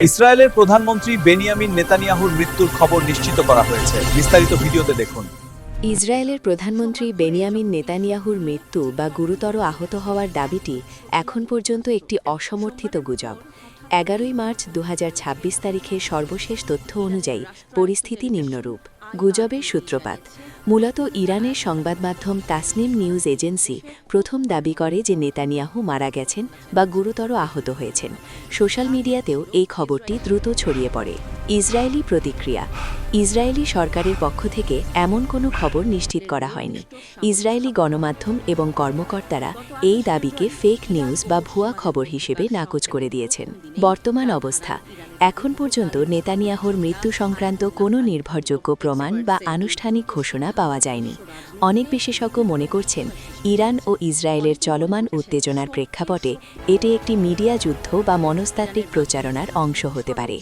ইসরায়েলের প্রধানমন্ত্রী বেনিয়ামিন নেতানিয়াহুর মৃত্যুর খবর নিশ্চিত করা হয়েছে। বিস্তারিত ভিডিওতে দেখুন। ইসরায়েলের প্রধানমন্ত্রী বেনিয়ামিন নেতানিয়াহুর মৃত্যু বা গুরুতর আহত হওয়ার দাবিটি এখন পর্যন্ত একটি অসমর্থিত গুজব। 11 মার্চ 2026 তারিখের সর্বশেষ তথ্য অনুযায়ী পরিস্থিতি নিম্নরূপ। গুজবের সূত্রপাত মূলত ইরানের সংবাদ মাধ্যম তাসনিম নিউজ এজেন্সি প্রথম দাবি করে যে নেতানিয়াহু মারা গেছেন বা গুরুতর আহত হয়েছেন। সোশ্যাল মিডিয়াতেও এই খবরটি দ্রুত ছড়িয়ে পড়ে। ইসরায়েলি প্রতিক্রিয়া ইসরায়েলি সরকারের পক্ষ থেকে এমন কোনো খবর নিশ্চিত করা হয়নি। ইসরায়েলি গণমাধ্যম এবং কর্মকর্তারা এই দাবিকে ফেক নিউজ বা ভুয়া খবর হিসেবে নাকচ করে দিয়েছেন। বর্তমান অবস্থা এখন পর্যন্ত নেতানিয়াহুর মৃত্যু সংক্রান্ত কোনো নির্ভরযোগ্য প্রমাণ বা আনুষ্ঠানিক ঘোষণা পাওয়া যায়নি। অনেক বিশেষজ্ঞ মনে করছেন ইরান ও ইসরায়েলের চলমান উত্তেজনার প্রেক্ষাপটে এটি একটি মিডিয়া যুদ্ধ বা মনস্তাত্ত্বিক প্রচারণার অংশ হতে পারে।